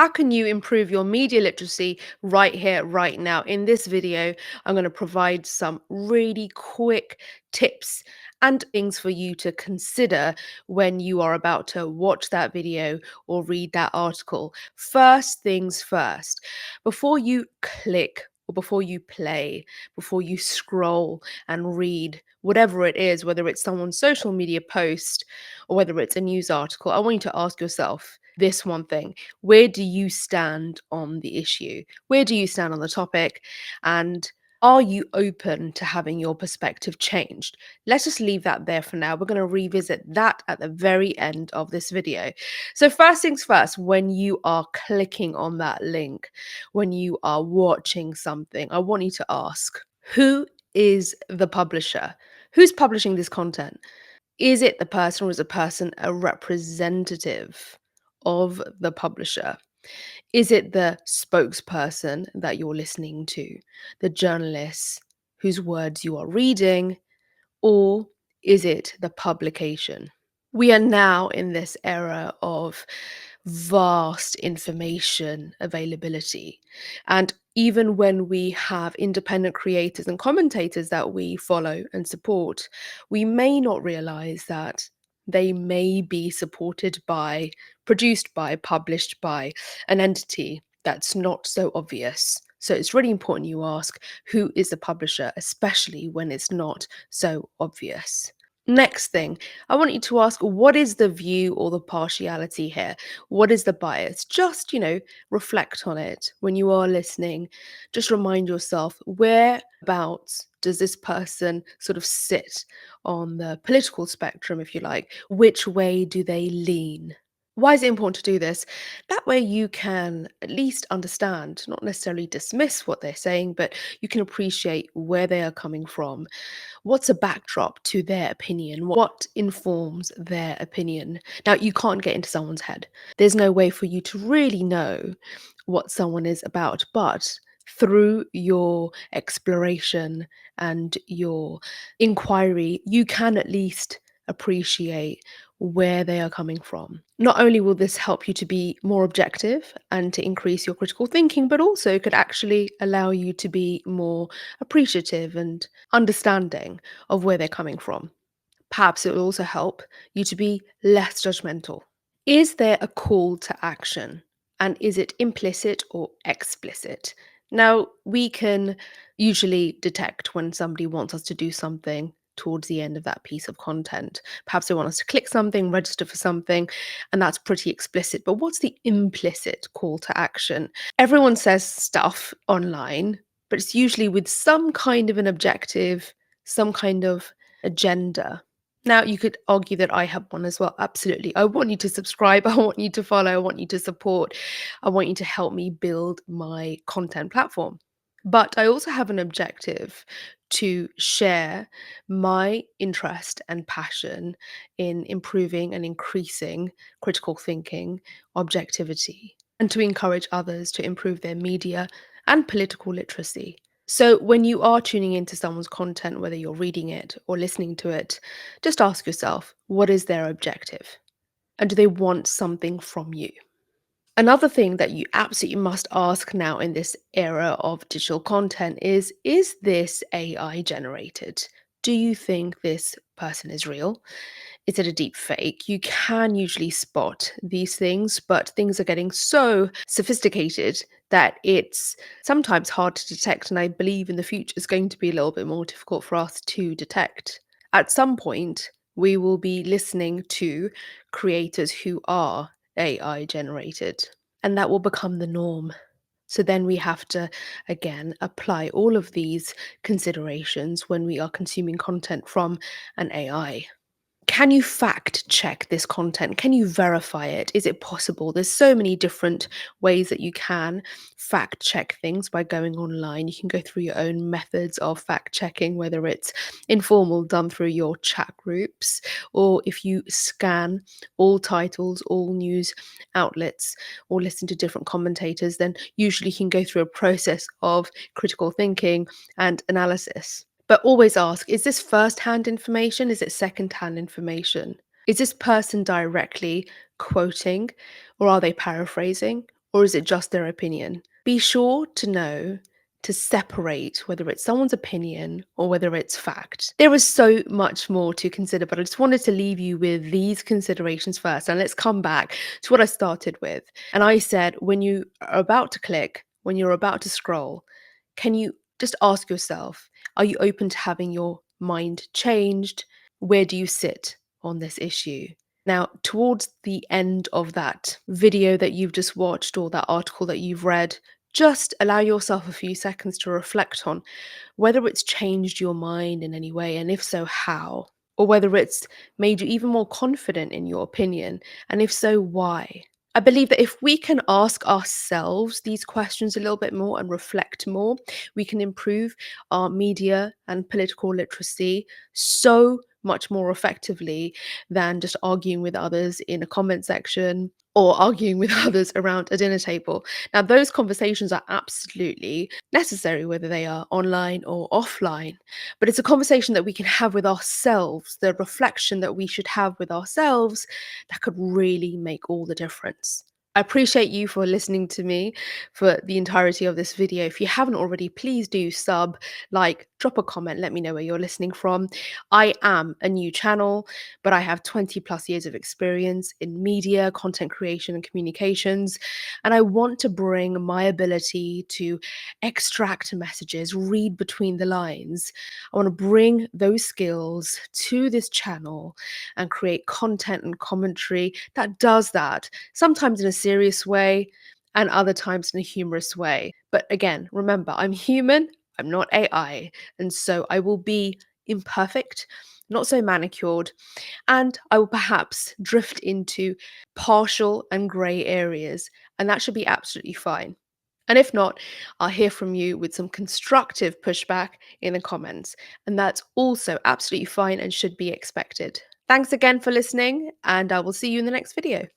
How can you improve your media literacy right here, right now? In this video, I'm going to provide some really quick tips and things for you to consider when you are about to watch that video or read that article. First things first, before you click or before you play, before you scroll and read whatever it is, whether it's someone's social media post or whether it's a news article, I want you to ask yourself this one thing: where do you stand on the issue? Where do you stand on the topic? And are you open to having your perspective changed? Let's just leave that there for now. We're going to revisit that at the very end of this video. So, first things first, when you are clicking on that link, when you are watching something, I want you to ask, who is the publisher? Who's publishing this content? Is it the person, or is a person a representative of the publisher? Is it the spokesperson that you're listening to, the journalists whose words you are reading, or is it the publication? We are now in this era of vast information availability. And even when we have independent creators and commentators that we follow and support, we may not realize that they may be supported by, produced by, published by an entity that's not so obvious. So it's really important you ask, who is the publisher, especially when it's not so obvious. Next thing, I want you to ask, what is the view or the partiality here? What is the bias? Just, reflect on it when you are listening. Just remind yourself, whereabouts does this person sort of sit on the political spectrum, if you like? Which way do they lean? Why is it important to do this? That way you can at least understand, not necessarily dismiss what they're saying, but you can appreciate where they are coming from. What's a backdrop to their opinion? What informs their opinion? Now, you can't get into someone's head. There's no way for you to really know what someone is about, but through your exploration and your inquiry, you can at least appreciate where they are coming from. Not only will this help you to be more objective and to increase your critical thinking, but also could actually allow you to be more appreciative and understanding of where they're coming from. Perhaps it will also help you to be less judgmental. Is there a call to action? And is it implicit or explicit? Now, we can usually detect when somebody wants us to do something towards the end of that piece of content. Perhaps they want us to click something, register for something, and that's pretty explicit. But what's the implicit call to action? Everyone says stuff online, but it's usually with some kind of an objective, some kind of agenda. Now, you could argue that I have one as well. Absolutely. I want you to subscribe. I want you to follow. I want you to support. I want you to help me build my content platform. But I also have an objective to share my interest and passion in improving and increasing critical thinking, objectivity, and to encourage others to improve their media and political literacy. So, when you are tuning into someone's content, whether you're reading it or listening to it, just ask yourself, what is their objective? And do they want something from you? Another thing that you absolutely must ask now in this era of digital content is this AI generated? Do you think this person is real? Is it a deep fake? You can usually spot these things, but things are getting so sophisticated that it's sometimes hard to detect. And I believe in the future it's going to be a little bit more difficult for us to detect. At some point, we will be listening to creators who are AI generated, and that will become the norm. So then we have to, again, apply all of these considerations when we are consuming content from an AI. Can you fact check this content? Can you verify it? Is it possible? There's so many different ways that you can fact check things by going online. You can go through your own methods of fact checking, whether it's informal, done through your chat groups, or if you scan all titles, all news outlets, or listen to different commentators, then usually you can go through a process of critical thinking and analysis. But always ask, is this first-hand information? Is it second-hand information? Is this person directly quoting, or are they paraphrasing? or is it just their opinion? Be sure to know to separate whether it's someone's opinion or whether it's fact. There is so much more to consider, but I just wanted to leave you with these considerations first. And let's come back to what I started with. And I said, when you are about to click, when you're about to scroll, can you just ask yourself, are you open to having your mind changed? Where do you sit on this issue? Now, towards the end of that video that you've just watched or that article that you've read, just allow yourself a few seconds to reflect on whether it's changed your mind in any way, and if so, how? Or whether it's made you even more confident in your opinion, and if so, why? I believe that if we can ask ourselves these questions a little bit more and reflect more, we can improve our media and political literacy so much more effectively than just arguing with others in a comment section or arguing with others around a dinner table. Now, those conversations are absolutely necessary, whether they are online or offline, but it's a conversation that we can have with ourselves, the reflection that we should have with ourselves that could really make all the difference. I appreciate you for listening to me for the entirety of this video. If you haven't already, please do sub, like, drop a comment, let me know where you're listening from. I am a new channel, but I have 20 plus years of experience in media, content creation, and communications. And I want to bring my ability to extract messages, read between the lines. I want to bring those skills to this channel and create content and commentary that does that, sometimes in a serious way and other times in a humorous way. But again, remember, I'm human, I'm not AI. And so I will be imperfect, not so manicured, and I will perhaps drift into partial and grey areas. And that should be absolutely fine. And if not, I'll hear from you with some constructive pushback in the comments. And that's also absolutely fine and should be expected. Thanks again for listening, and I will see you in the next video.